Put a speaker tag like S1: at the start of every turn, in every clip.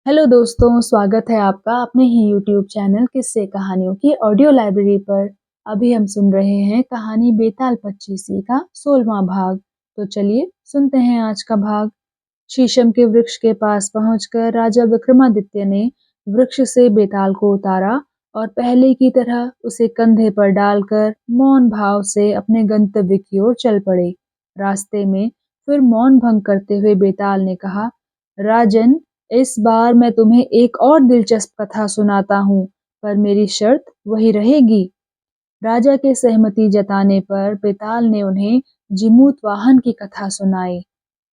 S1: Hello दोस्तों, स्वागत है आपका अपने ही यूट्यूब चैनल किस्से कहानियों की ऑडियो लाइब्रेरी पर। अभी हम सुन रहे हैं कहानी बेताल पच्चीसी का 16वां भाग। तो चलिए सुनते हैं आज का भाग। शीशम के वृक्ष के पास पहुंचकर राजा विक्रमादित्य ने वृक्ष से बेताल को उतारा और पहले की तरह उसे कंधे पर डालकर मौन भाव से अपने गंतव्य की ओर चल पड़े। रास्ते में फिर मौन भंग करते हुए बेताल ने कहा, राजन, इस बार मैं तुम्हें एक और दिलचस्प कथा सुनाता हूँ, पर मेरी शर्त वही रहेगी। राजा के सहमति जताने पर बेताल ने उन्हें जिमूत वाहन की कथा सुनाई।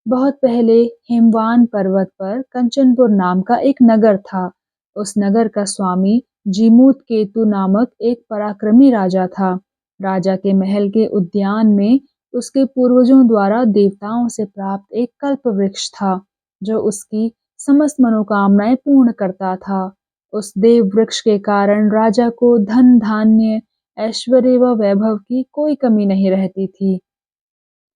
S1: बहुत पहले हिमवान पर्वत पर कंचनपुर नाम का एक नगर था। उस नगर का स्वामी जीमूत केतु नामक एक पराक्रमी राजा था। राजा के महल के उद्यान में उसके पूर्वजों द्वारा देवताओं से प्राप्त एक कल्प वृक्ष था, जो उसकी समस्त मनोकामनाएं पूर्ण करता था। उस देव वृक्ष के कारण राजा को धन धान्य, ऐश्वर्य व वैभव की कोई कमी नहीं रहती थी।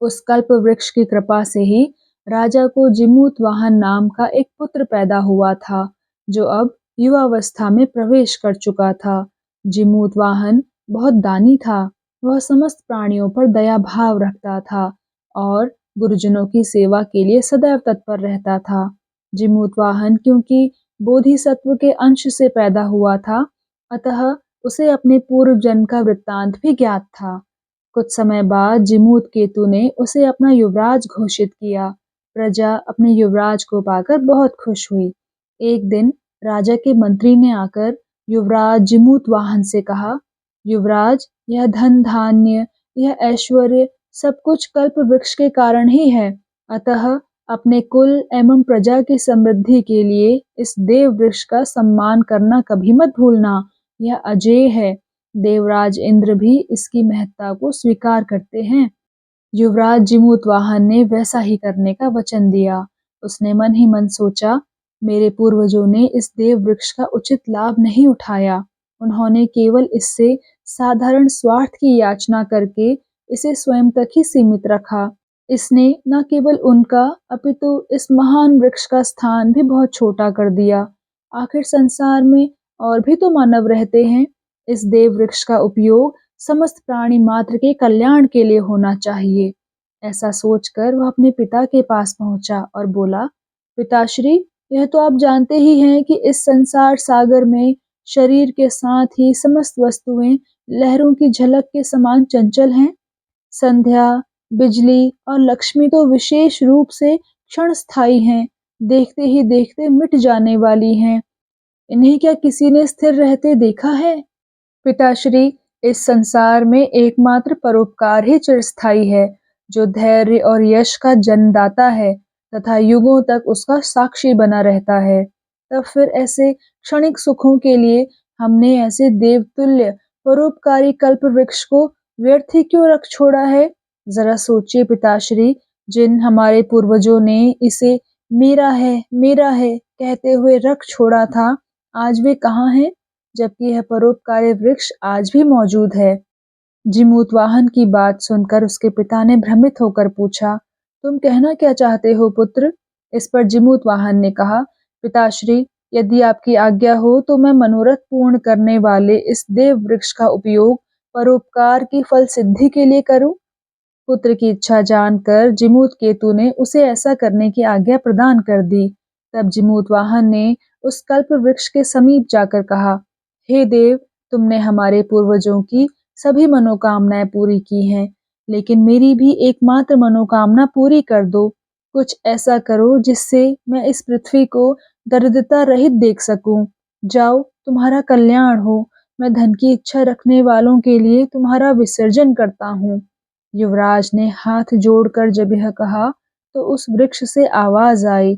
S1: उस कल्प वृक्ष की कृपा से ही राजा को जिमूत वाहन नाम का एक पुत्र पैदा हुआ था, जो अब युवावस्था में प्रवेश कर चुका था। जिमूत वाहन बहुत दानी था। वह समस्त प्राणियों पर दया भाव रखता था और गुरुजनों की सेवा के लिए सदैव तत्पर रहता था। जिमूत वाहन क्योंकि बोधिसत्व के अंश से पैदा हुआ था, अतः उसे अपने पूर्व जन्म का वृत्तांत भी ज्ञात था। कुछ समय बाद जिमूत केतु ने उसे अपना युवराज घोषित किया। प्रजा अपने युवराज को पाकर बहुत खुश हुई। एक दिन राजा के मंत्री ने आकर युवराज जिमूत वाहन से कहा, युवराज, यह धन धान्य, यह ऐश्वर्य सब कुछ कल्प वृक्ष के कारण ही है। अतः अपने कुल एवं प्रजा की समृद्धि के लिए इस देव वृक्ष का सम्मान करना कभी मत भूलना। यह अजेय है। देवराज इंद्र भी इसकी महत्ता को स्वीकार करते हैं। युवराज जिमूत वाहन ने वैसा ही करने का वचन दिया। उसने मन ही मन सोचा, मेरे पूर्वजों ने इस देव वृक्ष का उचित लाभ नहीं उठाया। उन्होंने केवल इससे साधारण स्वार्थ की याचना करके इसे स्वयं तक ही सीमित रखा। इसने न केवल उनका अपितु इस महान वृक्ष का स्थान भी बहुत छोटा कर दिया। आखिर संसार में और भी तो मानव रहते हैं। इस देव वृक्ष का उपयोग समस्त प्राणी मात्र के कल्याण के लिए होना चाहिए। ऐसा सोचकर वह अपने पिता के पास पहुंचा और बोला, पिताश्री, यह तो आप जानते ही हैं कि इस संसार सागर में शरीर के साथ ही समस्त वस्तुएं लहरों की झलक के समान चंचल हैं। संध्या, बिजली और लक्ष्मी तो विशेष रूप से क्षण स्थायी हैं, देखते ही देखते मिट जाने वाली हैं। इन्हें क्या किसी ने स्थिर रहते देखा है? पिताश्री, इस संसार में एकमात्र परोपकार ही चिरस्थायी है, जो धैर्य और यश का जन्मदाता है तथा युगों तक उसका साक्षी बना रहता है। तब फिर ऐसे क्षणिक सुखों के लिए हमने ऐसे देवतुल्य परोपकारी कल्प वृक्ष को व्यर्थ ही क्यों रख छोड़ा है? जरा सोचिए पिताश्री, जिन हमारे पूर्वजों ने इसे मेरा है कहते हुए रख छोड़ा था, आज वे कहाँ हैं? जबकि यह परोपकारी वृक्ष आज भी मौजूद है। जिमूत वाहन की बात सुनकर उसके पिता ने भ्रमित होकर पूछा, तुम कहना क्या चाहते हो पुत्र? इस पर जिमूत वाहन ने कहा, पिताश्री, यदि आपकी आज्ञा हो तो मैं मनोरथ पूर्ण करने वाले इस देव वृक्ष का उपयोग परोपकार की फल सिद्धि के लिए करूं। पुत्र की इच्छा जानकर जिमूत केतु ने उसे ऐसा करने की आज्ञा प्रदान कर दी। तब जिमूत वाहन ने उस कल्प वृक्ष के समीप जाकर कहा, हे देव, तुमने हमारे पूर्वजों की सभी मनोकामनाएं पूरी की हैं, लेकिन मेरी भी एकमात्र मनोकामना पूरी कर दो। कुछ ऐसा करो जिससे मैं इस पृथ्वी को दरिद्रता रहित देख सकूं। जाओ, तुम्हारा कल्याण हो। मैं धन की इच्छा रखने वालों के लिए तुम्हारा विसर्जन करता हूँ। युवराज ने हाथ जोड़कर जब यह कहा तो उस वृक्ष से आवाज आई,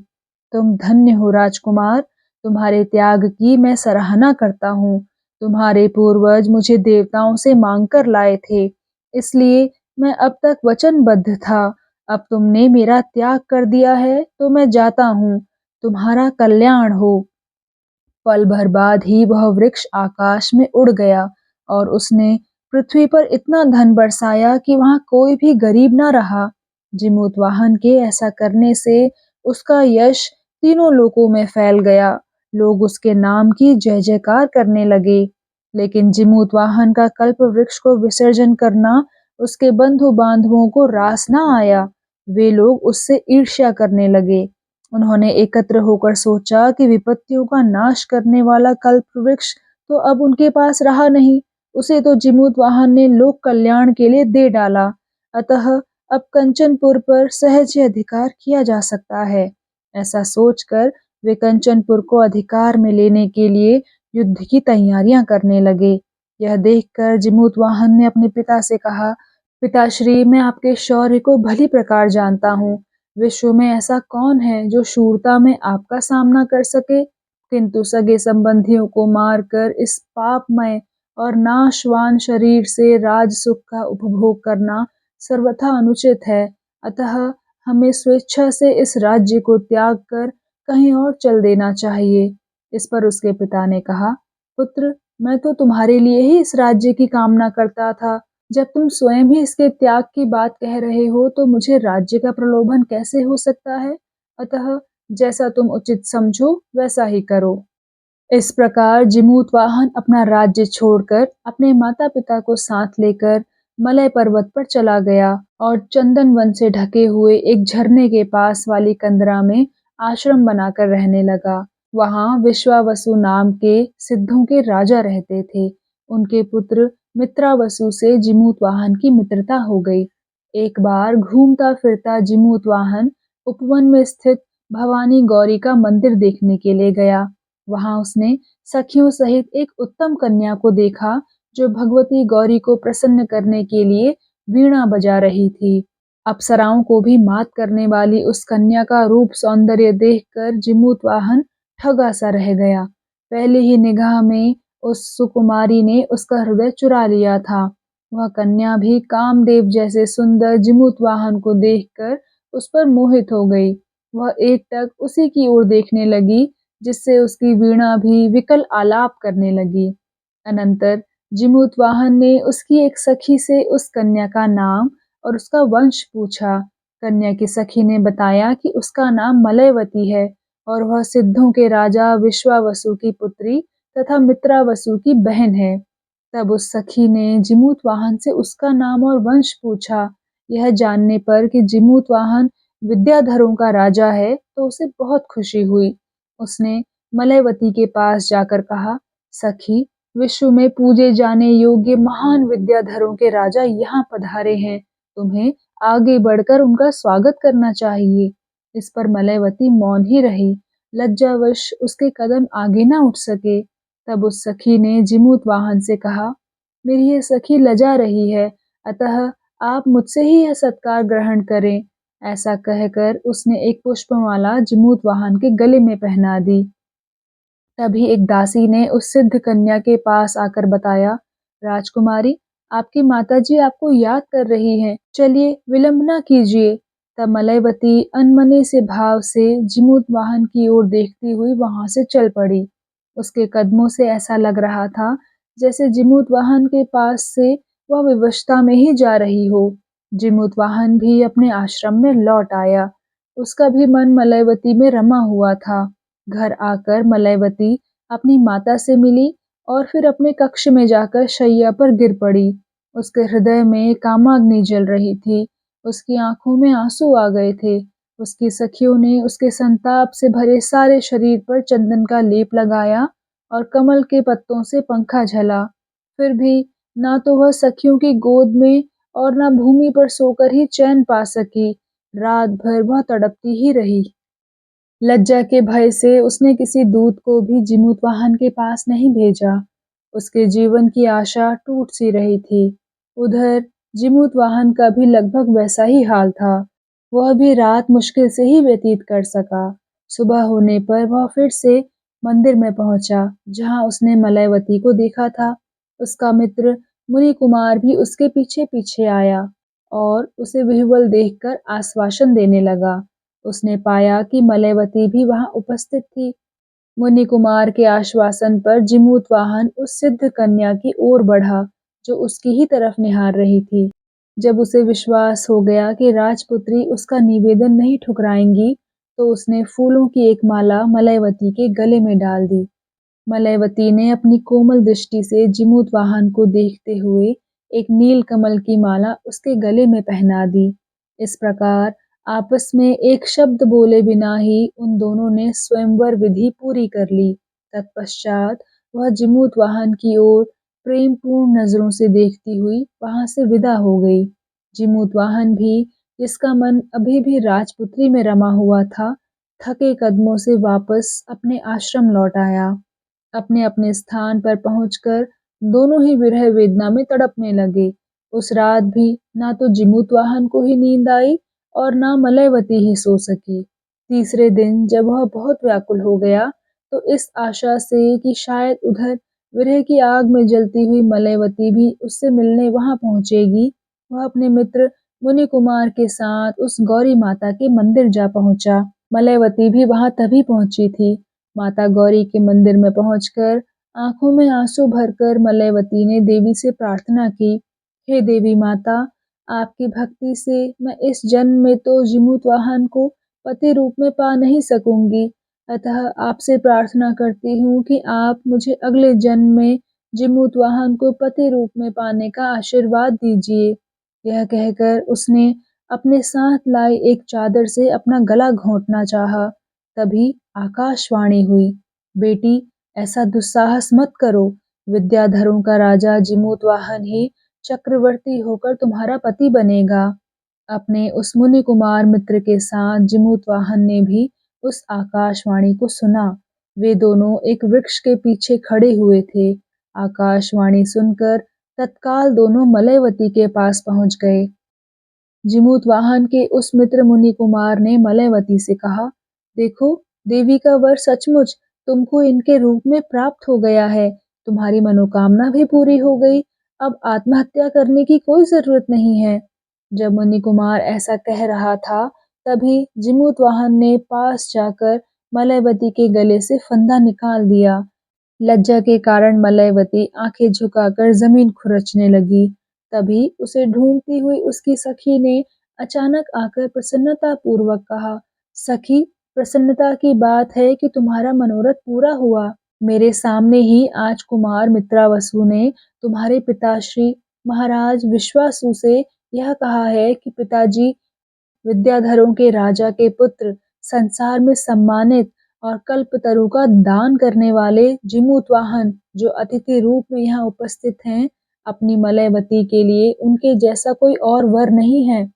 S1: तुम धन्य हो राजकुमार, तुम्हारे त्याग की मैं सराहना करता हूँ। तुम्हारे पूर्वज मुझे देवताओं से मांग कर लाए थे, इसलिए मैं अब तक वचनबद्ध था। अब तुमने मेरा त्याग कर दिया है तो मैं जाता हूँ। तुम्हारा कल्याण हो। पल भर बाद ही वह वृक्ष आकाश में उड़ गया और उसने पृथ्वी पर इतना धन बरसाया कि वहां कोई भी गरीब न रहा। जिमूत वाहन के ऐसा करने से उसका यश तीनों लोकों में फैल गया। लोग उसके नाम की जय जयकार करने लगे। लेकिन जिमूतवाहन का कल्प वृक्ष को विसर्जन करना उसके बंधु बांधवों को रास न आया। वे लोग उससे ईर्ष्या करने लगे। उन्होंने एकत्र होकर सोचा कि विपत्तियों का नाश करने वाला कल्प वृक्ष तो अब उनके पास रहा नहीं, उसे तो जिमूतवाहन ने लोक कल्याण के लिए दे डाला। अतः अब कंचनपुर पर सहज ही अधिकार किया जा सकता है। ऐसा सोचकर वे कंचनपुर को अधिकार में लेने के लिए युद्ध की तैयारियां करने लगे। यह देखकर जिमूतवाहन ने अपने पिता से कहा, पिताश्री, मैं आपके शौर्य को भली प्रकार जानता हूँ। विश्व में ऐसा कौन है जो शूरता में आपका सामना कर सके? किंतु सगे संबंधियों को मारकर इस पापमय और नाशवान शरीर से राज सुख का उपभोग करना सर्वथा अनुचित है। अतः हमें स्वेच्छा से इस राज्य को त्याग कर कहीं और चल देना चाहिए। इस पर उसके पिता ने कहा, पुत्र, मैं तो तुम्हारे लिए ही इस राज्य की कामना करता था। जब तुम स्वयं ही इसके त्याग की बात कह रहे हो तो मुझे राज्य का प्रलोभन कैसे हो सकता है? अतः जैसा तुम उचित समझो वैसा ही करो। इस प्रकार जिमूतवाहन अपना राज्य छोड़कर अपने माता पिता को साथ लेकर मलय पर्वत पर चला गया और चंदन वन से ढके हुए एक झरने के पास वाली कंदरा में आश्रम बनाकर रहने लगा। वहां विश्वावसु नाम के सिद्धों के राजा रहते थे। उनके पुत्र मित्रावसु से जिमूतवाहन की मित्रता हो गई। एक बार घूमता फिरता जिमूतवाहन उपवन में स्थित भवानी गौरी का मंदिर देखने के लिए गया। वहां उसने सखियों सहित एक उत्तम कन्या को देखा जो भगवती गौरी को प्रसन्न करने के लिए वीणा बजा रही थी। अप्सराओं को भी मात करने वाली उस कन्या का रूप सौंदर्य देखकर जिमूतवाहन ठगा सा रह गया। पहली ही निगाह में उस सुकुमारी ने उसका हृदय चुरा लिया था। वह कन्या भी कामदेव जैसे सुंदर जिमूतवाहन को देखकर उस पर मोहित हो गई। वह एकटक उसी की ओर देखने लगी जिससे उसकी वीणा भी विकल आलाप करने लगी। अनंतर जिमूतवाहन ने उसकी एक सखी से उस कन्या का नाम और उसका वंश पूछा। कन्या की सखी ने बताया कि उसका नाम मलयवती है और वह सिद्धों के राजा विश्वावसु की पुत्री तथा मित्रावसु की बहन है। तब उस सखी ने जिमूतवाहन से उसका नाम और वंश पूछा। यह जानने पर कि जिमूतवाहन विद्याधरों का राजा है तो उसे बहुत खुशी हुई। उसने मलयवती के पास जाकर कहा, सखी, विश्व में पूजे जाने योग्य महान विद्याधरों के राजा यहाँ पधारे हैं। तुम्हें आगे बढ़कर उनका स्वागत करना चाहिए। इस पर मलयवती मौन ही रही। लज्जावश उसके कदम आगे न उठ सके। तब उस सखी ने जिमूतवाहन से कहा, मेरी यह सखी लजा रही है, अतः आप मुझसे ही यह सत्कार ग्रहण करें। ऐसा कहकर उसने एक पुष्पमाला जिमूतवाहन के गले में पहना दी। तभी एक दासी ने उस सिद्ध कन्या के पास आकर बताया, राजकुमारी, आपकी माताजी आपको याद कर रही हैं। चलिए, विलंब न कीजिए। तब मलयवती अनमने से भाव से जिमूतवाहन की ओर देखती हुई वहां से चल पड़ी। उसके कदमों से ऐसा लग रहा था जैसे जिमूतवाहन के पास से वह विवशता में ही जा रही हो। जिमूतवाहन भी अपने आश्रम में लौट आया। उसका भी मन मलयवती में रमा हुआ था। घर आकर मलयवती अपनी माता से मिली और फिर अपने कक्ष में जाकर शैया पर गिर पड़ी। उसके हृदय में कामाग्नि जल रही थी। उसकी आंखों में आंसू आ गए थे। उसकी सखियों ने उसके संताप से भरे सारे शरीर पर चंदन का लेप लगाया और कमल के पत्तों से पंखा झला। फिर भी ना तो वह सखियों की गोद में और ना भूमि पर सोकर ही चैन पा सकी। रात भर वह तड़पती ही रही। लज्जा के भय से उसने किसी दूत को भी जिमूतवाहन के पास नहीं भेजा। उसके जीवन की आशा टूट सी रही थी। उधर जिमूतवाहन का भी लगभग वैसा ही हाल था। वह भी रात मुश्किल से ही व्यतीत कर सका। सुबह होने पर वह फिर से मंदिर में पहुंचा, जहां उसने मलयवती को देखा था। उसका मित्र मुनि कुमार भी उसके पीछे पीछे आया और उसे विह्वल देखकर आश्वासन देने लगा। उसने पाया कि मलयवती भी वहां उपस्थित थी। मुनि कुमार के आश्वासन पर जिमूतवाहन उस सिद्ध कन्या की ओर बढ़ा जो उसकी ही तरफ निहार रही थी। जब उसे विश्वास हो गया कि राजपुत्री उसका निवेदन नहीं ठुकराएंगी तो उसने फूलों की एक माला मलयवती के गले में डाल दी। मलयवती ने अपनी कोमल दृष्टि से जिमूतवाहन को देखते हुए एक नील कमल की माला उसके गले में पहना दी। इस प्रकार आपस में एक शब्द बोले बिना ही उन दोनों ने स्वयंवर विधि पूरी कर ली। तत्पश्चात वह जिमूतवाहन की ओर प्रेमपूर्ण नजरों से देखती हुई वहां से विदा हो गई। जिमूतवाहन भी, जिसका मन अभी भी राजपुत्री में रमा हुआ था, थके कदमों से वापस अपने आश्रम लौट आया। अपने अपने स्थान पर पहुंचकर दोनों ही विरह वेदना में तड़पने लगे। उस रात भी ना तो जिमूतवाहन को ही नींद आई और ना मलयवती ही सो सकी। तीसरे दिन जब वह बहुत व्याकुल हो गया, तो इस आशा से कि शायद उधर विरह की आग में जलती हुई मलयवती भी उससे मिलने वहां पहुंचेगी, वह अपने मित्र मुनि कुमार के साथ उस गौरी माता के मंदिर जा पहुंचा। मलयवती भी वहां तभी पहुंची थी। माता गौरी के मंदिर में पहुंचकर आंखों में आंसू भरकर मलयवती ने देवी से प्रार्थना की, हे देवी माता, आपकी भक्ति से मैं इस जन्म में तो जिमूतवाहन को पति रूप में पा नहीं सकूंगी, अतः आपसे प्रार्थना करती हूँ कि आप मुझे अगले जन्म में जिमूतवाहन को पति रूप में पाने का आशीर्वाद दीजिए। यह कहकर उसने अपने साथ लाई एक चादर से अपना गला घोंटना चाहा। तभी आकाशवाणी हुई, बेटी, ऐसा दुस्साहस मत करो। विद्याधरों का राजा जिमूतवाहन ही चक्रवर्ती होकर तुम्हारा पति बनेगा। अपने उस मुनि कुमार मित्र के साथ जिमूतवाहन ने भी उस आकाशवाणी को सुना। वे दोनों एक वृक्ष के पीछे खड़े हुए थे। आकाशवाणी सुनकर तत्काल दोनों मलयवती के पास पहुंच गए। जिमूतवाहन के उस मित्र मुनि कुमार ने मलयवती से कहा, देखो, देवी का वर सचमुच तुमको इनके रूप में प्राप्त हो गया है। तुम्हारी मनोकामना भी पूरी हो गई। अब आत्महत्या करने की कोई जरूरत नहीं है। जब मुनि कुमार ऐसा कह रहा था, तभी जिमूतवाहन ने पास जाकर मलयवती के गले से फंदा निकाल दिया। लज्जा के कारण मलयवती आंखें झुकाकर जमीन खुरचने लगी। तभी उसे ढूंढती हुई उसकी सखी ने अचानक आकर प्रसन्नता पूर्वक कहा, सखी, प्रसन्नता की बात है कि तुम्हारा मनोरथ पूरा हुआ। मेरे सामने ही आज कुमार मित्रावसु ने तुम्हारे पिताश्री महाराज विश्वासु से यह कहा है कि पिताजी, विद्याधरों के राजा के पुत्र, संसार में सम्मानित और कल्पतरु का दान करने वाले जिमूतवाहन, जो अतिथि रूप में यहाँ उपस्थित हैं, अपनी मलयवती के लिए उनके जैसा कोई और वर नहीं है।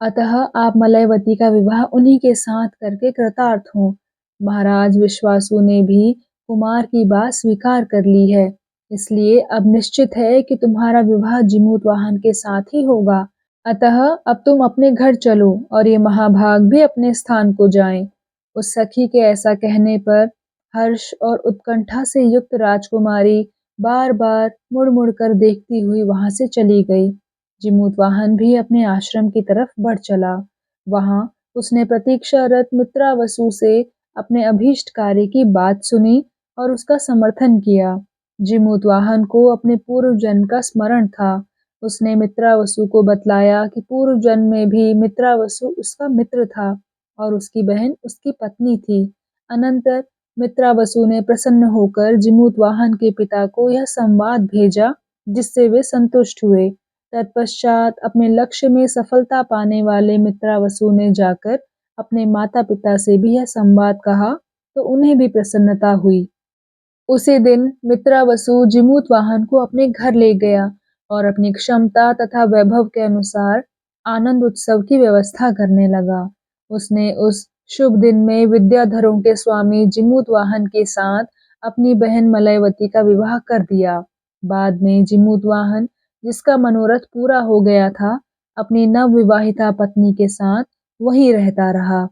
S1: अतः आप मलयवती का विवाह उन्हीं के साथ करके कृतार्थ हों। महाराज विश्वासु ने भी कुमार की बात स्वीकार कर ली है, इसलिए अब निश्चित है कि तुम्हारा विवाह जिमूतवाहन के साथ ही होगा। अतः अब तुम अपने घर चलो और ये महाभाग भी अपने स्थान को जाएं। उस सखी के ऐसा कहने पर हर्ष और उत्कंठा से युक्त राजकुमारी बार बार मुड़ मुड़ कर देखती हुई वहां से चली गई। जिमूतवाहन भी अपने आश्रम की तरफ बढ़ चला। वहां उसने प्रतीक्षारत मित्रावसु से अपने अभीष्ट कार्य की बात सुनी और उसका समर्थन किया। जिमूतवाहन को अपने पूर्व जन्म का स्मरण था। उसने मित्रावसु को बतलाया कि पूर्व जन्म में भी मित्रावसु उसका मित्र था और उसकी बहन उसकी पत्नी थी। अनंतर मित्रावसु ने प्रसन्न होकर जिमूतवाहन के पिता को यह संवाद भेजा, जिससे वे संतुष्ट हुए। तत्पश्चात अपने लक्ष्य में सफलता पाने वाले मित्रावसु ने जाकर अपने माता पिता से भी यह संवाद कहा, तो उन्हें भी प्रसन्नता हुई। उसी दिन मित्रावसु जिमूतवाहन को अपने घर ले गया और अपनी क्षमता तथा वैभव के अनुसार आनंद उत्सव की व्यवस्था करने लगा। उसने उस शुभ दिन में विद्याधरों के स्वामी जिमूतवाहन के साथ अपनी बहन मलयवती का विवाह कर दिया। बाद में जिमूतवाहन, जिसका मनोरथ पूरा हो गया था, अपनी नवविवाहिता पत्नी के साथ वहीं रहता रहा।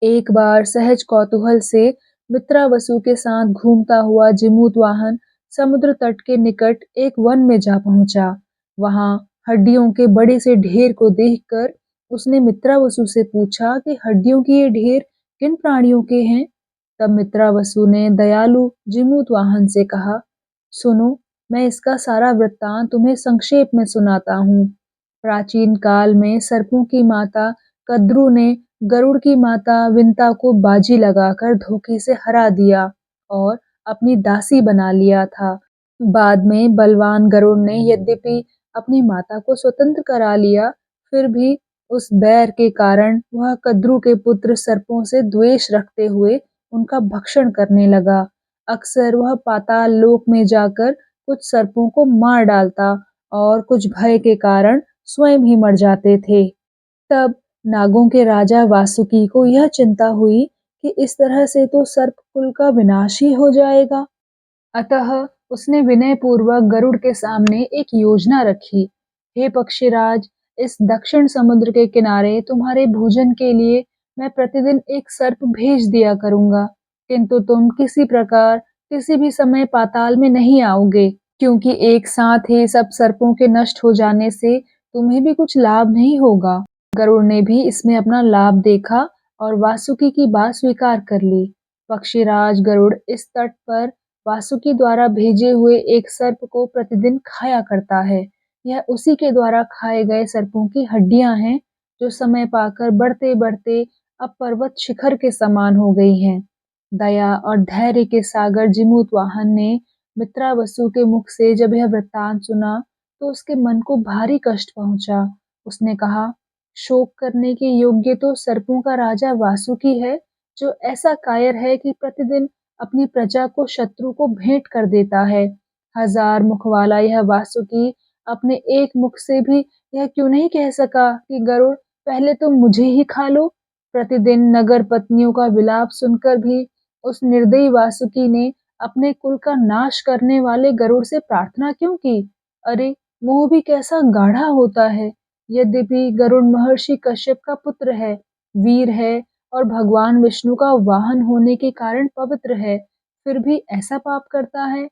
S1: एक बार सहज कौतूहल से मित्रावसु के साथ घूमता हुआ जिमूतवाहन समुद्र तट के निकट एक वन में जा पहुंचा। वहां हड्डियों के बड़े से ढेर को देखकर उसने मित्रावसु से पूछा कि हड्डियों की ये ढेर किन प्राणियों के हैं। तब मित्रावसु ने दयालु जिमूतवाहन से कहा, सुनो, मैं इसका सारा वृत्तांत तुम्हें संक्षेप में सुनाता हूँ। प्राचीन काल में सर्पों की माता कद्रु ने गरुड़ की माता विंता को बाजी लगाकर धोखे से हरा दिया और अपनी दासी बना लिया था। बाद में बलवान गरुड़ ने यद्यपि अपनी माता को स्वतंत्र करा लिया, फिर भी उस बैर के कारण वह कद्रु के पुत्र सर्पों से द्वेष रखते हुए उनका भक्षण करने लगा। अक्सर वह पाताल लोक में जाकर कुछ सर्पों को मार डालता और कुछ भय के कारण स्वयं ही मर जाते थे। तब नागों के राजा वासुकी को यह चिंता हुई कि इस तरह से तो सर्प कुल का विनाश ही हो जाएगा। अतः उसने विनयपूर्वक गरुड़ के सामने एक योजना रखी। हे पक्षीराज, इस दक्षिण समुद्र के किनारे तुम्हारे भोजन के लिए मैं प्रतिदिन एक सर्प भेज दिया करूंगा, किंतु तुम किसी प्रकार किसी भी समय पाताल में नहीं आओगे, क्योंकि एक साथ ही सब सर्पों के नष्ट हो जाने से तुम्हें भी कुछ लाभ नहीं होगा। गरुड़ ने भी इसमें अपना लाभ देखा और वासुकी की बात स्वीकार कर ली। पक्षीराज गरुड़ इस तट पर वासुकी द्वारा भेजे हुए एक सर्प को प्रतिदिन खाया करता है। यह उसी के द्वारा खाए गए सर्पों की हड्डियां हैं, जो समय पाकर बढ़ते बढ़ते अब पर्वत शिखर के समान हो गई हैं। दया और धैर्य के सागर जिमूतवाहन ने मित्रावसु के मुख से जब यह वृत्तांत सुना, तो उसके मन को भारी कष्ट पहुंचा। उसने कहा, शोक करने के योग्य तो सर्पों का राजा वासुकी है, जो ऐसा कायर है कि प्रतिदिन अपनी प्रजा को शत्रु को भेंट कर देता है। हजार मुख वाला यह वासुकी अपने एक मुख से भी यह क्यों नहीं कह सका कि गरुड़, पहले तुम मुझे ही खा लो। प्रतिदिन नगर पत्नियों का विलाप सुनकर भी उस निर्दयी वासुकी ने अपने कुल का नाश करने वाले गरुड़ से प्रार्थना क्यों की? अरे, मोह भी कैसा गाढ़ा होता है। यद्यपि गरुड़ महर्षि कश्यप का पुत्र है, वीर है और भगवान विष्णु का वाहन होने के कारण पवित्र है, फिर भी ऐसा पाप करता है।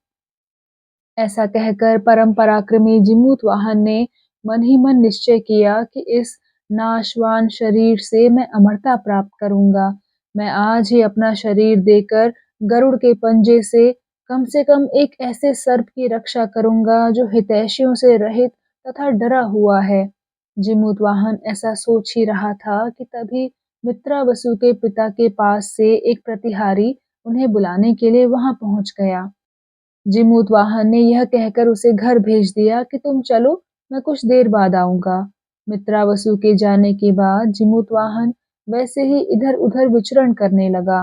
S1: ऐसा कहकर परम पराक्रमी जिमूतवाहन ने मन ही मन निश्चय किया कि इस नाशवान शरीर से मैं अमरता प्राप्त करूंगा। मैं आज ही अपना शरीर देकर गरुड़ के पंजे से कम एक ऐसे सर्प की रक्षा करूंगा जो हितैषियों से रहित तथा डरा हुआ है। जिमूतवाहन ऐसा सोच ही रहा था कि तभी मित्रावसु के पिता के पास से एक प्रतिहारी उन्हें बुलाने के लिए वहां पहुंच गया। जिमूतवाहन ने यह कहकर उसे घर भेज दिया कि तुम चलो, मैं कुछ देर बाद आऊंगा। मित्रावसु के जाने के बाद जिमूतवाहन वैसे ही इधर-उधर विचरण करने लगा।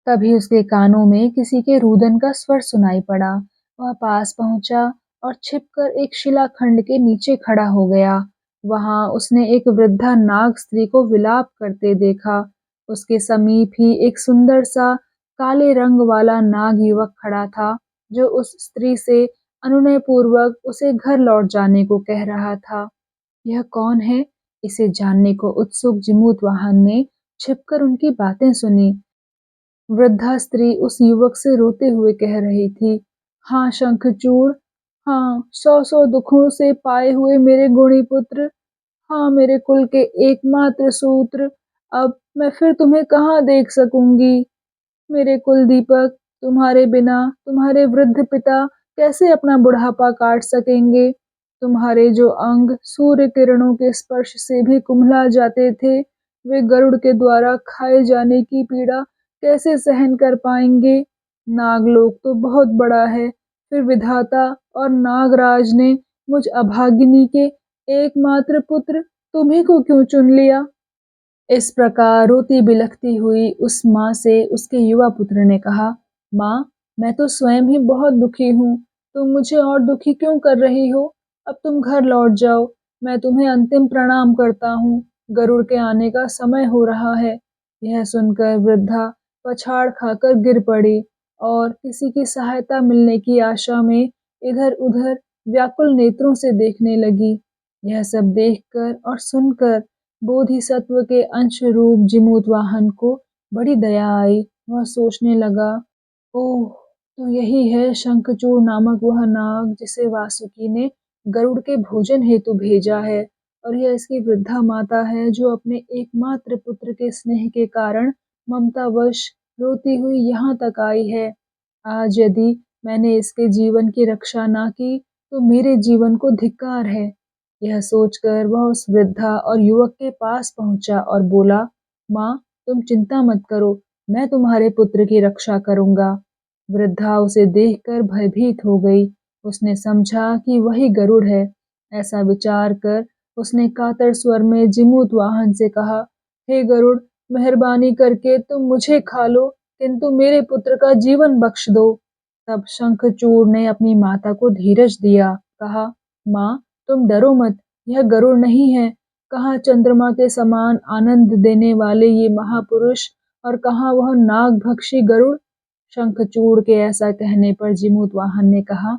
S1: तभी उसके कानों में किसी के रुदन का स्वर सुनाई पड़ा। वह पास पहुंचा और छिपकर एक शिलाखंड के नीचे खड़ा हो गया। वहां उसने एक वृद्धा नाग स्त्री को विलाप करते देखा। उसके समीप ही एक सुंदर सा काले रंग वाला नाग युवक खड़ा था, जो उस स्त्री से अनुनय पूर्वक उसे घर लौट जाने को कह रहा था। यह कौन है? इसे जानने को उत्सुक जिमूतवाहन ने छिपकर उनकी बातें सुनी। वृद्धा स्त्री उस युवक से रोते हुए कह रही थी, हाँ शंखचूड़, हाँ, 100 दुखों से पाए हुए मेरे गुणी पुत्र, हाँ मेरे कुल के एकमात्र सूत्र, अब मैं फिर तुम्हें कहाँ देख सकूंगी। मेरे कुल दीपक, तुम्हारे बिना तुम्हारे वृद्ध पिता कैसे अपना बुढ़ापा काट सकेंगे। तुम्हारे जो अंग सूर्य किरणों के स्पर्श से भी कुम्हला जाते थे, वे गरुड़ के द्वारा खाए जाने की पीड़ा कैसे सहन कर पाएंगे। नागलोक तो बहुत बड़ा है, फिर विधाता और नागराज ने मुझ अभागिनी के एकमात्र पुत्र तुम्ही को क्यों चुन लिया। इस प्रकार रोती बिलखती हुई उस माँ से उसके युवा पुत्र ने कहा, माँ, मैं तो स्वयं ही बहुत दुखी हूँ, तुम मुझे और दुखी क्यों कर रही हो। अब तुम घर लौट जाओ, मैं तुम्हें अंतिम प्रणाम करता हूँ, गरुड़ के आने का समय हो रहा है। यह सुनकर वृद्धा पछाड़ खाकर गिर पड़ी और किसी की सहायता मिलने की आशा में इधर उधर व्याकुल नेत्रों से देखने लगी। यह सब देखकर और सुनकर बोधिसत्व के अंश रूप जिमूतवाहन को बड़ी दया आई। वह सोचने लगा, ओह, तो यही है शंखचूड़ नामक वह नाग जिसे वासुकी ने गरुड़ के भोजन हेतु भेजा है, और यह इसकी वृद्धा माता है जो अपने एकमात्र पुत्र के स्नेह के कारण ममतावश रोती हुई यहाँ तक आई है। आज यदि मैंने इसके जीवन की रक्षा ना की, तो मेरे जीवन को धिक्कार है। यह सोचकर वह उस वृद्धा और युवक के पास पहुंचा और बोला, माँ, तुम चिंता मत करो, मैं तुम्हारे पुत्र की रक्षा करूंगा। वृद्धा उसे देखकर भयभीत हो गई। उसने समझा कि वही गरुड़ है। ऐसा विचार कर उसने कातर स्वर में जिमूत वाहन से कहा, हे गरुड़, मेहरबानी करके तुम मुझे खा लो, किंतु मेरे पुत्र का जीवन बख्श दो। तब शंखचूड़ ने अपनी माता को धीरज दिया, कहा, माँ, तुम डरो मत, यह गरुड़ नहीं है। कहाँ चंद्रमा के समान आनंद देने वाले ये महापुरुष और कहाँ वह नागभक्षी गरुड़। शंखचूड़ के ऐसा कहने पर जिमूत वाहन ने कहा,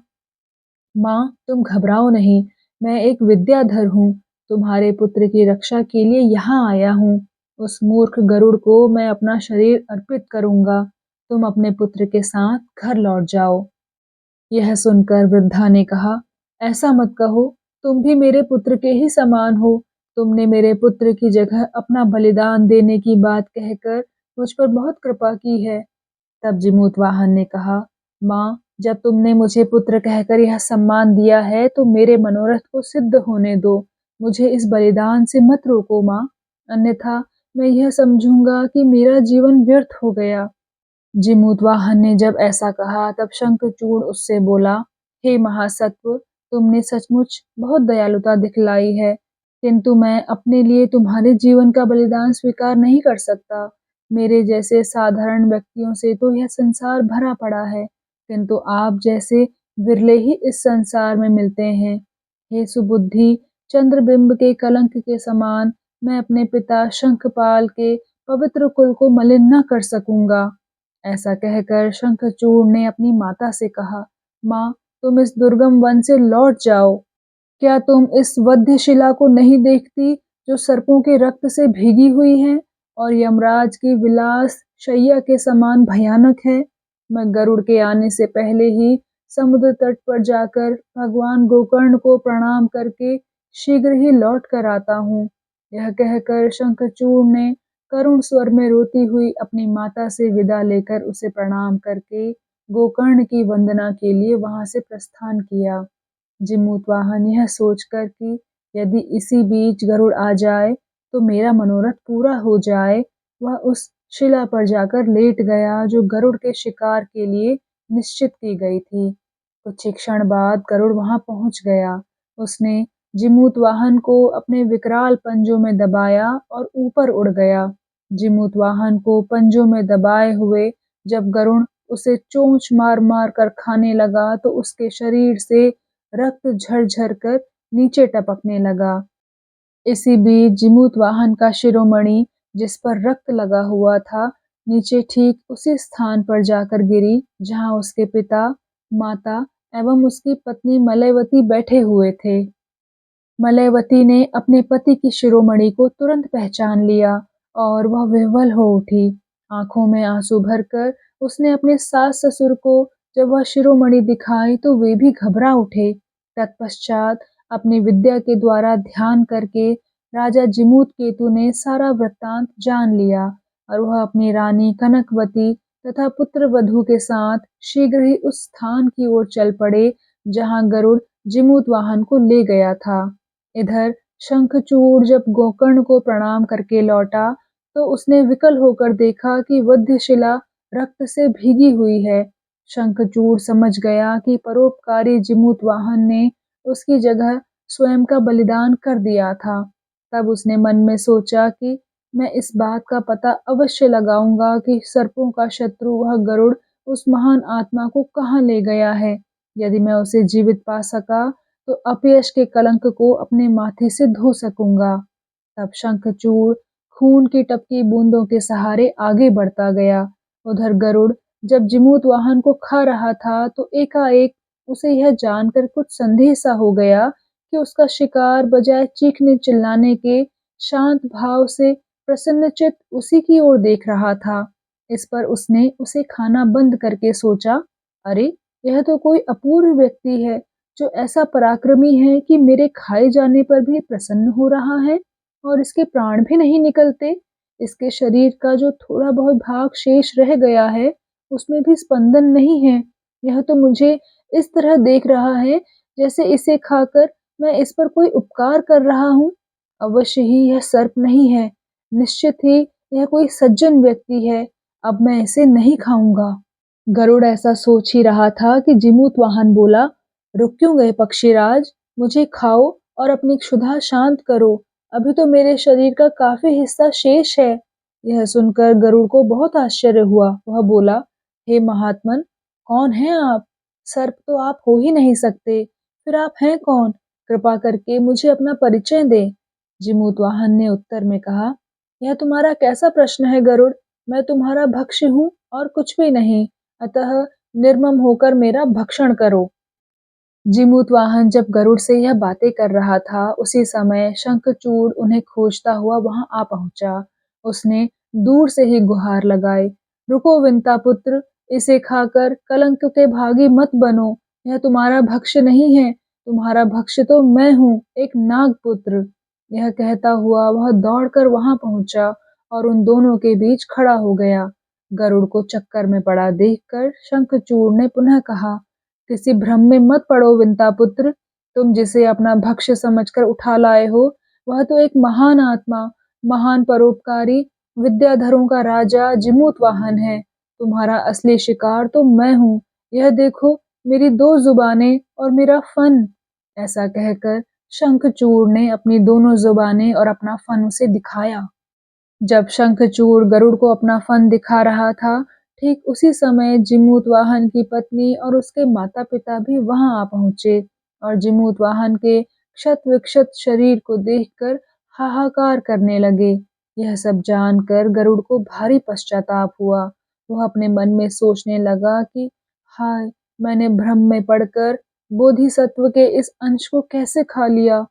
S1: माँ, तुम घबराओ नहीं, मैं एक विद्याधर हूँ, तुम्हारे पुत्र की रक्षा के लिए यहाँ आया हूँ। उस मूर्ख गरुड़ को मैं अपना शरीर अर्पित करूंगा। तुम अपने पुत्र के साथ घर लौट जाओ। यह सुनकर वृद्धा ने कहा, ऐसा मत कहो, तुम भी मेरे पुत्र के ही समान हो। तुमने मेरे पुत्र की जगह अपना बलिदान देने की बात कहकर मुझ पर बहुत कृपा की है। तब जिमूत वाहन ने कहा, माँ, जब तुमने मुझे पुत्र कहकर यह सम्मान दिया है तो मेरे मनोरथ को सिद्ध होने दो। मुझे इस बलिदान से मत रोको माँ, अन्यथा मैं यह समझूंगा कि मेरा जीवन व्यर्थ हो गया। जिमूत वाहन ने जब ऐसा कहा तब शंखचूड़ उससे बोला, हे महासत्व, तुमने सचमुच बहुत दयालुता दिखलाई है, किंतु मैं अपने लिए तुम्हारे जीवन का बलिदान स्वीकार नहीं कर सकता। मेरे जैसे साधारण व्यक्तियों से तो यह संसार भरा पड़ा है, किंतु आप जैसे विरले ही इस संसार में मिलते हैं। हे सुबुद्धि, चंद्रबिंब के कलंक के समान मैं अपने पिता शंखपाल के पवित्र कुल को मलिन न कर सकूंगा। ऐसा कहकर शंखचूड़ ने अपनी माता से कहा, माँ, तुम इस दुर्गम वन से लौट जाओ। क्या तुम इस वध्यशिला को नहीं देखती, जो सर्पों के रक्त से भीगी हुई है और यमराज की विलास शैया के समान भयानक है। मैं गरुड़ के आने से पहले ही समुद्र तट पर जाकर भगवान गोकर्ण को प्रणाम करके शीघ्र ही लौट कर आता हूँ। यह कहकर शंखचूड़ ने करुण स्वर में रोती हुई अपनी माता से विदा लेकर उसे प्रणाम करके गोकर्ण की वंदना के लिए वहां से प्रस्थान किया। जिमूत वाहन यह सोचकर कि यदि इसी बीच गरुड़ आ जाए तो मेरा मनोरथ पूरा हो जाए, वह उस शिला पर जाकर लेट गया जो गरुड़ के शिकार के लिए निश्चित की गई थी। कुछ ही क्षण बाद गरुड़ वहां पहुंच गया। उसने जिमूत वाहन को अपने विकराल पंजों में दबाया और ऊपर उड़ गया। जिमूत वाहन को पंजों में दबाए हुए जब गरुड़ उसे चोंच मार मार कर खाने लगा तो उसके शरीर से रक्त झरझर कर नीचे टपकने लगा। इसी बीच जिमूत वाहन का शिरोमणि, जिस पर रक्त लगा हुआ था, नीचे ठीक उसी स्थान पर जाकर गिरी जहां उसके पिता, माता एवं उसकी पत्नी मलयवती बैठे हुए थे। मलयवती ने अपने पति की शिरोमणि को तुरंत पहचान लिया और वह विह्वल हो उठी। आंखों में आंसू भरकर उसने अपने सास ससुर को जब वह शिरोमणि दिखाई तो वे भी घबरा उठे। तत्पश्चात अपनी विद्या के द्वारा ध्यान करके राजा जिमूत केतु ने सारा वृत्तांत जान लिया और वह अपनी रानी कनकवती तथा पुत्र वधू के साथ शीघ्र ही उस स्थान की ओर चल पड़े जहां गरुड़ जिमूत वाहन को ले गया था। इधर शंखचूड़ जब गोकर्ण को प्रणाम करके लौटा तो उसने विकल होकर देखा कि वध्यशिला रक्त से भीगी हुई है। शंखचूड़ समझ गया कि परोपकारी जिमूत वाहन ने उसकी जगह स्वयं का बलिदान कर दिया था। तब उसने मन में सोचा कि मैं इस बात का पता अवश्य लगाऊंगा कि सर्पों का शत्रु वह गरुड़ उस महान आत्मा को कहाँ ले गया है। यदि मैं उसे जीवित पा सका तो अपयश के कलंक को अपने माथे से धो सकूंगा। तब शंखचूड़ खून की टपकी बूंदों के सहारे आगे बढ़ता गया। उधर गरुड़ जब जिमूत वाहन को खा रहा था तो एकाएक उसे यह जानकर कुछ संदेह सा हो गया कि उसका शिकार बजाय चीखने चिल्लाने के शांत भाव से प्रसन्नचित्त उसी की ओर देख रहा था। इस पर उसने उसे खाना बंद करके सोचा, अरे, यह तो कोई अपूर्व व्यक्ति है जो ऐसा पराक्रमी है कि मेरे खाए जाने पर भी प्रसन्न हो रहा है और इसके प्राण भी नहीं निकलते। इसके शरीर का जो थोड़ा बहुत भाग शेष रह गया है उसमें भी स्पंदन नहीं है। यह तो मुझे इस तरह देख रहा है जैसे इसे खाकर मैं इस पर कोई उपकार कर रहा हूँ? अवश्य ही यह सर्प नहीं है, निश्चित ही यह कोई सज्जन व्यक्ति है, अब मैं इसे नहीं खाऊंगा। गरुड़ ऐसा सोच ही रहा था कि जिमूतवाहन बोला, रुक क्यों गए पक्षीराज, मुझे खाओ और अपनी क्षुधा शांत करो, अभी तो मेरे शरीर का काफी हिस्सा शेष है। यह सुनकर गरुड़ को बहुत आश्चर्य हुआ, वह बोला, हे महात्मन, कौन हैं आप? सर्प तो आप हो ही नहीं सकते, फिर आप हैं कौन? कृपा करके मुझे अपना परिचय दें। जिमूतवाहन ने उत्तर में कहा, यह तुम्हारा कैसा प्रश्न है गरुड़, मैं तुम्हारा भक्ष्य हूँ और कुछ भी नहीं, अतः निर्मम होकर मेरा भक्षण करो। जीमूतवाहन जब गरुड़ से यह बातें कर रहा था, उसी समय शंखचूड़ उन्हें खोजता हुआ वहां आ पहुंचा। उसने दूर से ही गुहार लगाई, रुको विंता पुत्र, इसे खाकर कलंक के भागी मत बनो, यह तुम्हारा भक्ष्य नहीं है, तुम्हारा भक्ष्य तो मैं हूँ, एक नागपुत्र। यह कहता हुआ वह दौड़कर वहां पहुंचा और उन दोनों के बीच खड़ा हो गया। गरुड़ को चक्कर में पड़ा देखकर शंखचूड़ ने पुनः कहा, किसी भ्रम में मत पड़ो विंता पुत्र, तुम जिसे अपना भक्ष्य समझकर उठा लाए हो, वह तो एक महान आत्मा, महान परोपकारी, विद्याधरों का राजा जिमूतवाहन है। तुम्हारा असली शिकार तो मैं हूँ, यह देखो मेरी दो जुबानें और मेरा फन। ऐसा कहकर शंखचूड़ ने अपनी दोनों जुबानें और अपना फन उसे दिखाया। जब शंखचूड़ गरुड़ को अपना फन दिखा रहा था, ठीक उसी समय जिमूतवाहन की पत्नी और उसके माता-पिता भी वहां आ पहुंचे और जिमूतवाहन के क्षत विक्षत शरीर को देखकर हाहाकार करने लगे। यह सब जानकर गरुड़ को भारी पश्चाताप हुआ। वह अपने मन में सोचने लगा कि हाय, मैंने भ्रम में पड़कर बोधिसत्व के इस अंश को कैसे खा लिया।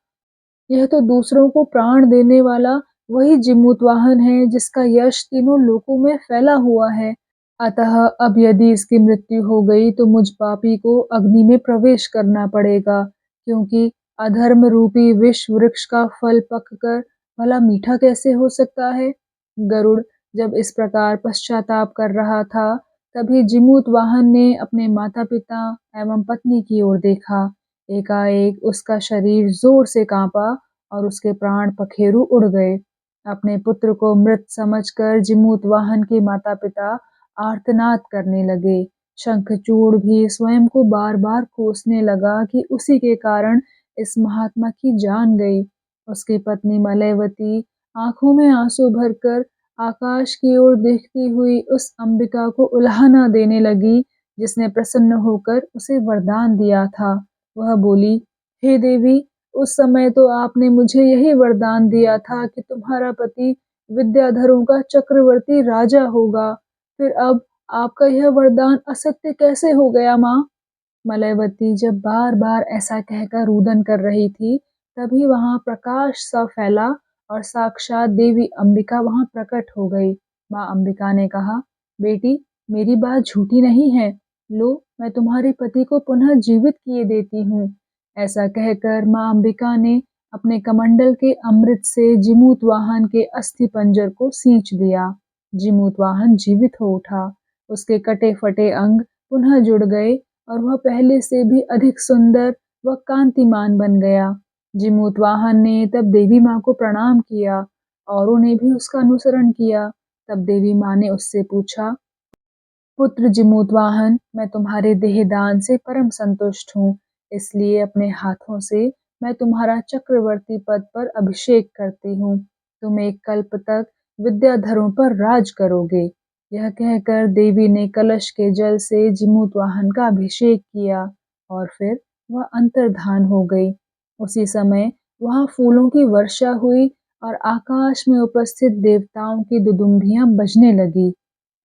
S1: यह तो दूसरों को प्राण देने वाला वही जिमूतवाहन है जिसका यश तीनों लोकों में फैला हुआ है। अतः अब यदि इसकी मृत्यु हो गई तो मुझ पापी को अग्नि में प्रवेश करना पड़ेगा, क्योंकि अधर्म रूपी विष वृक्ष का फल पककर भला मीठा कैसे हो सकता है। गरुड़ जब इस प्रकार पश्चाताप कर रहा था, तभी जिमूतवाहन ने अपने माता पिता एवं पत्नी की ओर देखा। एकाएक उसका शरीर जोर से कांपा और उसके प्राण पखेरु उड़ गए। अपने पुत्र को मृत समझकर जिमूतवाहन के माता पिता आर्तनाद करने लगे। शंखचूड़ भी स्वयं को बार बार कोसने लगा कि उसी के कारण इस महात्मा की जान गई। उसकी पत्नी मलयवती आंखों में आंसू भरकर आकाश की ओर देखती हुई उस अंबिका को उल्हाना देने लगी, जिसने प्रसन्न होकर उसे वरदान दिया था। वह बोली, हे देवी, उस समय तो आपने मुझे यही वरदान दिया था कि तुम्हारा पति विद्याधरों का चक्रवर्ती राजा होगा, फिर अब आपका यह वरदान असत्य कैसे हो गया माँ? मलयवती जब बार बार ऐसा कहकर रुदन कर रही थी, तभी वहां प्रकाश सा फैला और साक्षात देवी अंबिका वहां प्रकट हो गई। माँ अंबिका ने कहा, बेटी, मेरी बात झूठी नहीं है, लो मैं तुम्हारे पति को पुनः जीवित किए देती हूँ। ऐसा कहकर माँ अंबिका ने अपने कमंडल के अमृत से जिमूतवाहन के अस्थि पंजर को सींच दिया। जिमूतवाहन जीवित हो उठा, उसके कटे फटे अंग पुनः जुड़ गए और वह पहले से भी अधिक सुंदर व कांतिमान बन गया। जिमूतवाहन ने तब देवी माँ को प्रणाम किया, औरों ने भी उसका अनुसरण किया। तब देवी माँ ने उससे पूछा, पुत्र जिमूतवाहन, मैं तुम्हारे देहदान से परम संतुष्ट हूँ, इसलिए अपने हाथों से मैं तुम्हारा चक्रवर्ती पद पर अभिषेक करती हूँ। तुम एक कल्प तक विद्याधरों पर राज करोगे। यह कहकर देवी ने कलश के जल से जिमूतवाहन का अभिषेक किया और फिर वह अंतर्धान हो गई। उसी समय वहां फूलों की वर्षा हुई और आकाश में उपस्थित देवताओं की दुदुम्बियां बजने लगी।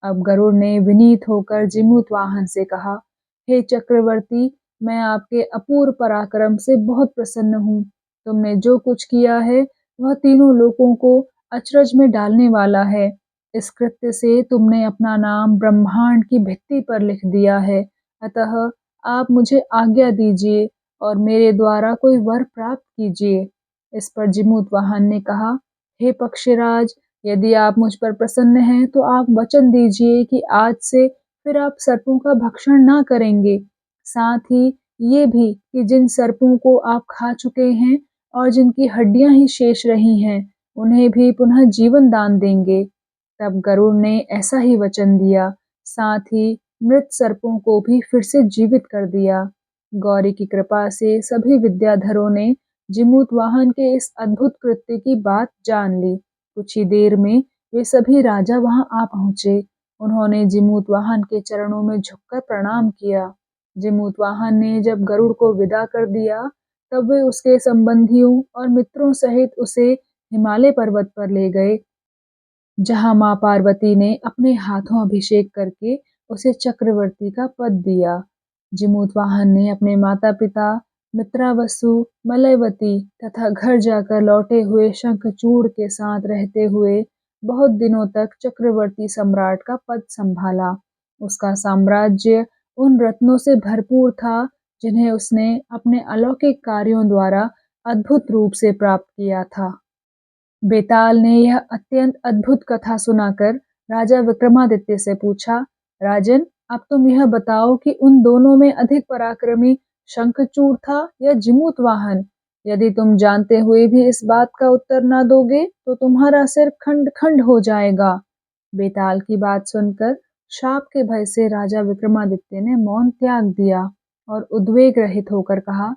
S1: अब गरुड़ ने विनीत होकर जिमूतवाहन से कहा, हे चक्रवर्ती, मैं आपके अपूर्व पराक्रम से बहुत प्रसन्न हूँ। तुमने जो कुछ किया है वह तीनों लोकों को अचरज में डालने वाला है। इस कृत्य से तुमने अपना नाम ब्रह्मांड की भित्ति पर लिख दिया है। अतः आप मुझे आज्ञा दीजिए और मेरे द्वारा कोई वर प्राप्त कीजिए। इस पर जिमूतवाहन ने कहा, हे पक्षीराज, यदि आप मुझ पर प्रसन्न हैं तो आप वचन दीजिए कि आज से फिर आप सर्पों का भक्षण ना करेंगे। साथ ही ये भी कि जिन सर्पों को आप खा चुके हैं और जिनकी हड्डियां ही शेष रही हैं, उन्हें भी पुनः जीवन दान देंगे। तब गरुड़ ने ऐसा ही वचन दिया, साथ ही मृत सर्पों को भी फिर से जीवित कर दिया। गौरी की कृपा से सभी विद्याधरों ने जिमूत वाहन के इस अद्भुत कृत्य की बात जान ली। कुछ ही देर में वे सभी राजा वहां आ पहुंचे। उन्होंने जिमूत वाहन के चरणों में झुककर प्रणाम किया। जिमूत वाहन ने जब गरुड़ को विदा कर दिया, तब वे उसके संबंधियों और मित्रों सहित उसे हिमालय पर्वत पर ले गए, जहां मां पार्वती ने अपने हाथों अभिषेक करके उसे चक्रवर्ती का पद दिया। जिमूत वाहन ने अपने माता-पिता मित्रावसु, मलयवती तथा घर जाकर लौटे हुए शंखचूड़ के साथ रहते हुए बहुत दिनों तक चक्रवर्ती सम्राट का पद संभाला। उसका साम्राज्य उन रत्नों से भरपूर था जिन्हें उसने अपने अलौकिक कार्यों द्वारा अद्भुत रूप से प्राप्त किया था। बेताल ने यह अत्यंत अद्भुत कथा सुनाकर राजा विक्रमादित्य से पूछा, राजन, अब तुम यह बताओ कि उन दोनों में अधिक पराक्रमी शंखचूड़ था या जिमूत वाहन? यदि तुम जानते हुए भी इस बात का उत्तर न दोगे तो तुम्हारा सिर खंड खंड हो जाएगा। बेताल की बात सुनकर शाप के भय से राजा विक्रमादित्य ने मौन त्याग दिया और उद्वेग रहित होकर कहा,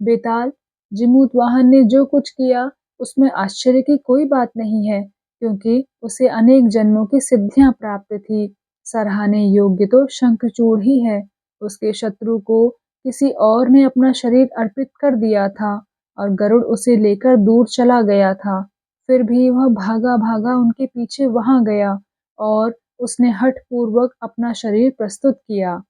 S1: बेताल, जिमूत वाहन ने जो कुछ किया उसमें आश्चर्य की कोई बात नहीं है, क्योंकि उसे अनेक जन्मों की सिद्धियां प्राप्त थी। सराहने योग्य तो शंखचूड़ ही है। उसके शत्रु को किसी और ने अपना शरीर अर्पित कर दिया था और गरुड़ उसे लेकर दूर चला गया था। फिर भी वह भागा भागा उनके पीछे वहां गया और उसने हठ पूर्वक अपना शरीर प्रस्तुत किया।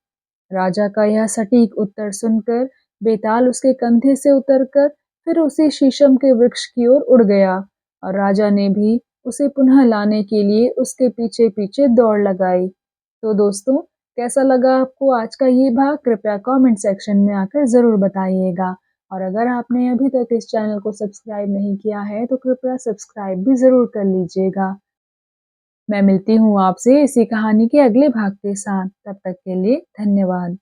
S1: राजा का यह सटीक उत्तर सुनकर बेताल उसके कंधे से उतरकर फिर उसी शीशम के वृक्ष की ओर उड़ गया और राजा ने भी उसे पुनः लाने के लिए उसके पीछे पीछे दौड़ लगाई। तो दोस्तों, कैसा लगा आपको आज का ये भाग? कृपया कमेंट सेक्शन में आकर ज़रूर बताइएगा। और अगर आपने अभी तक इस चैनल को सब्सक्राइब नहीं किया है तो कृपया सब्सक्राइब भी ज़रूर कर लीजिएगा। मैं मिलती हूँ आपसे इसी कहानी के अगले भाग के साथ। तब तक के लिए धन्यवाद।